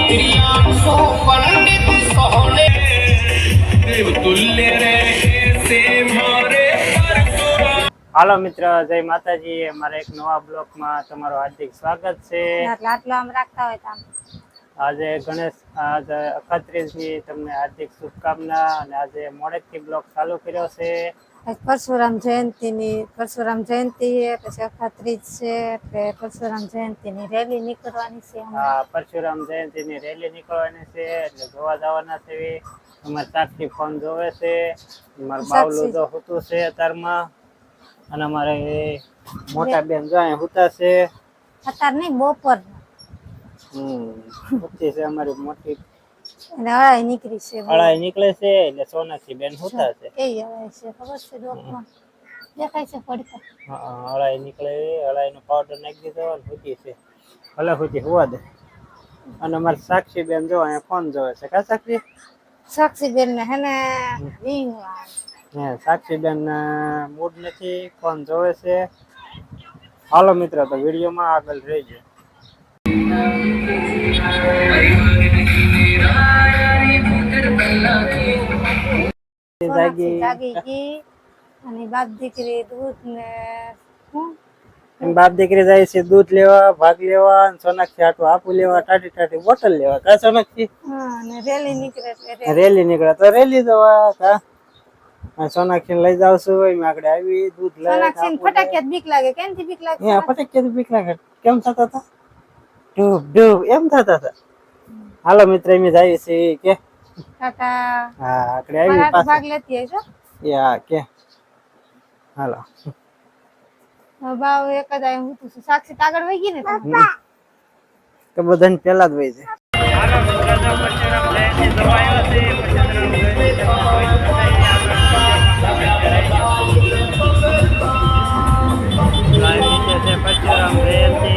હાલો મિત્ર, જય માતાજી. અમારા એક નવા બ્લોગમાં તમારું હાર્દિક સ્વાગત છે. આજે ગણેશ 31ની તમને હાર્દિક શુભકામના. અને આજે મોડેકથી બ્લોગ ચાલુ કર્યો છે. પરશુરામ જયંતિ પછી 31 છે એટલે પરશુરામ જયંતિની રેલી નીકળવાની છે. હા, પરશુરામ જયંતિની રેલી નીકળવાની છે એટલે જોવા જવાના છે. અમારે સાક્ષી ફોન જોવે છે, મારું બાવલું તો હોતું છે અત્યારમાં. અને અમારે મોટા બેન જાય હુતા છે અત્યારે નહીં, બપોર હુતી છે અમારી મોટી. અને અળાઈ નીકળી છે, અળાઈ નીકળે છે એટલે સોનાક્ષી બેન હુતા છે. એ અળાઈ છે ખબર છે, ડોકમાં દેખાય છે પડતા. હા, અળાઈ નીકળે, અળાઈ નો પાવડર નાખી દીધો અને હુતી છે. ભલે હુતી હુવા દે. અને અમારે સાક્ષી બેન જો અહીંયા ફોન જોવે છે. કા સાક્ષી? સાક્ષી બેન ને હેને રીંગ સાક્ષી બેન મૂડ નથી, ફોન જોવે છે. હાલો મિત્ર, તો વિડીયોમાં આગળ રહેજો. જાગી ગઈ અને બાપ દીકરી દૂધ ને બાપ દીકરી જાય છે દૂધ લેવા, ભાગ લેવા, અને સોનાક્ષી હાટું આપું લેવા, ટાટી બોટલ લેવા. કા સોનાક્ષી? અને રેલી નીકળે તો રેલી જવા. કા સોનાક્ષી લઈ જાવ છું એમ આગળ આવી દૂધ લઈ. સોનાક્ષી ફટાકિયા બીક લાગે. કેમથી બીક લાગે? ફટાકિયા બીક લાગે. કેમ થતા હતા? ડૂબ ડૂબ એમ થતા હતા. હાલો મિત્ર, એમ જાય છે કે ટાટા. હા, આગળ આવી ભાગ લેતી હશો. યા કે હાલો. બાવ એક જ આય હું તો સાક્ષી આગળ વઈ ગઈ ને તો બધાને પેલા જ વઈ જાય. હાલો મિત્ર, તો પરશુરામ જયંતિ જોવાયો છે. પરશુરામ જયંતિ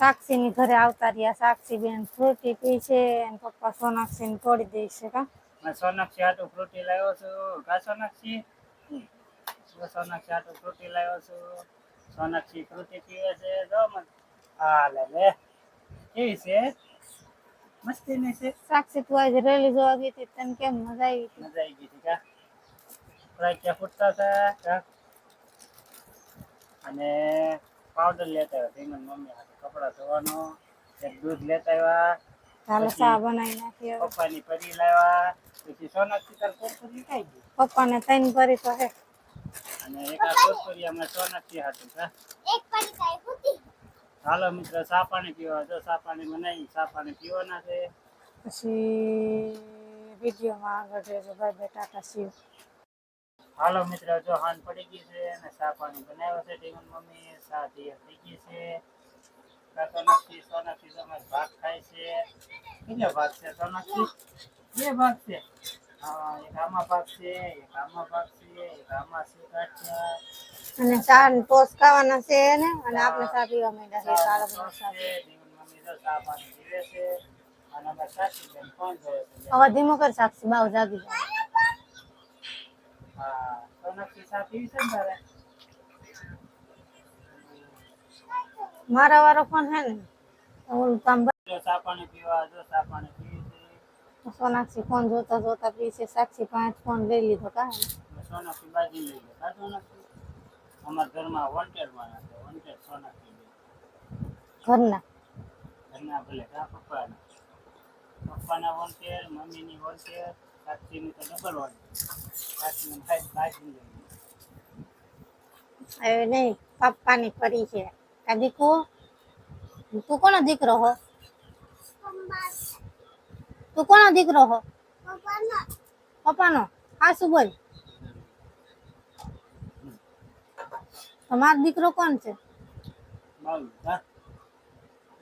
સાક્ષી ની ઘરે આવતા રહ્યા. સાક્ષી બેન ફ્રૂટી પી છે અને પપ્પા સોનાક્ષી ને તોડી દે છે. કા સોનાક્ષી હાટું ફ્રૂટી લાવ્યો છું. કા સોનાક્ષી? સોનાક્ષી હાટું ફ્રૂટી લાવ્યો છું. સોનાક્ષી ફ્રૂટી પીવે છે. જો મત આ લે કેવી છે? મસ્તી ની છે. સાક્ષી તું આજે રેલી જોવા ગઈ હતી, તને કેમ મજા આવી? મજા આવી ગઈ હતી. કા ફ્રાઈક્યા ફૂટતા હતા. અને પાવડર લેતા હતા. મમ્મી હાથે કપડા ધોવાનો એક દૂધ લેતા આવ્યા, ચાલો પછી ચા બનાવી નાખીએ હવે. પપ્પાની પરી લાવ્યા, પછી સોનાક્ષી તાર કોરપરી ખાઈ ગઈ. પપ્પાને ત્રણ ભરી તો હે. અને એક આ કોરપરી અમે સોનાક્ષી હાટું કા. હાલો મિત્રો ચા પાણી પીવા, જો ચા પાણી બનાવી, ચા પાણી પીવાના છે. પછી વિડીયોમાં આગળ રહેજો. Bye bye, tata, see you. હાલો મિત્રો જો હાન પડી ગઈ છે અને ચા પાણી બનાવ્યો છે ટીમન મમ્મી, ચા તૈયાર થઈ ગઈ છે. સોનાક્ષી તમારે ભાગ ખાય છે. કેટલા ભાગ છે સોનાક્ષી? 2 ભાગ છે. હા, એક આમાં ભાગ છે, એક આમાં ભાગ છે, એક આમાં છે ગાંઠિયા. અને ચા ને ટોસ ખાવાના છે ને, અને આપણે ચા પીવા માંડ્યા છે. કાળા બધા ચા પીવા. ટીમન મમ્મી જો ચા પાણી પીવે છે અને અમે સાચી બેન ફોન જોયો છે. હવે ધીમો કર, સાક્ષી બાવ જાગી જાય. હા, સોનાક્ષી ચા પીવી છે ને તારે? મારા વાળો ફોન હે ને, હું કામ જો ચા પાણી પીવા, જો ચા પાણી પીવી છે. સોનાક્ષી ફોન જોતા જોતા પી છે. સાક્ષી પાંચ ફોન લઈ લીધો કા સોનાક્ષી બાજી લઈ લે કા સોનાક્ષી? અમારા ઘરમાં વોન્ટેડમાં નાખે, વોન્ટેડ સોનાક્ષી બે. ઘરના. ઘરના ભલે કા પપ્પાના વોન્ટેડ, મમ્મીની વોન્ટેડ, સાક્ષીની તો ડબલ વોન્ટેડ. સાક્ષીને બાજી લઈ લે. હવે નહીં, પપ્પાની પડી છે. કા દીકુ, તું કોનો દીકરો હો? તું કોનો દીકરો હો? પપ્પાનો. હા, શું બોલ? તમારો દીકરો કોણ છે? બાબુ હા,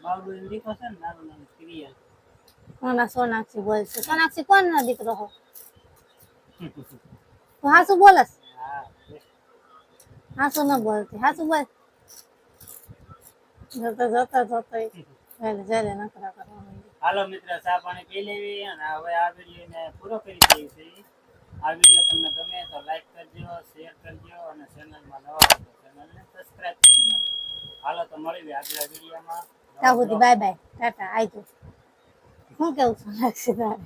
બાબુ એમ દીકરો છે ને, નાનું નાનું ક્રિયા. કોના સોનાક્ષી બોલ છે? સોનાક્ષી કોનો દીકરો હો? તું હા શું બોલસ? હા, હા શું ન બોલતી? હા શું બોલ? જોતો જયારે નખરા કરવા માંડી. હાલો મિત્રો ચા પાણી પી લેવી અને હવે આ વિડીયોને પૂરો કરી દઈએ છીએ. આ વિડીયો તમને ગમે તો લાઈક કરજો, શેર કરજો અને ચેનલમાં નવા હો તો ચેનલને સબસ્ક્રાઇબ કરી નાખજો. હાલો તો મળીએ આગલા વિડીયોમાં. ત્યાં સુધી બાય બાય, ટાટા, આવજો. શું કેવું સોનાક્ષી તારે?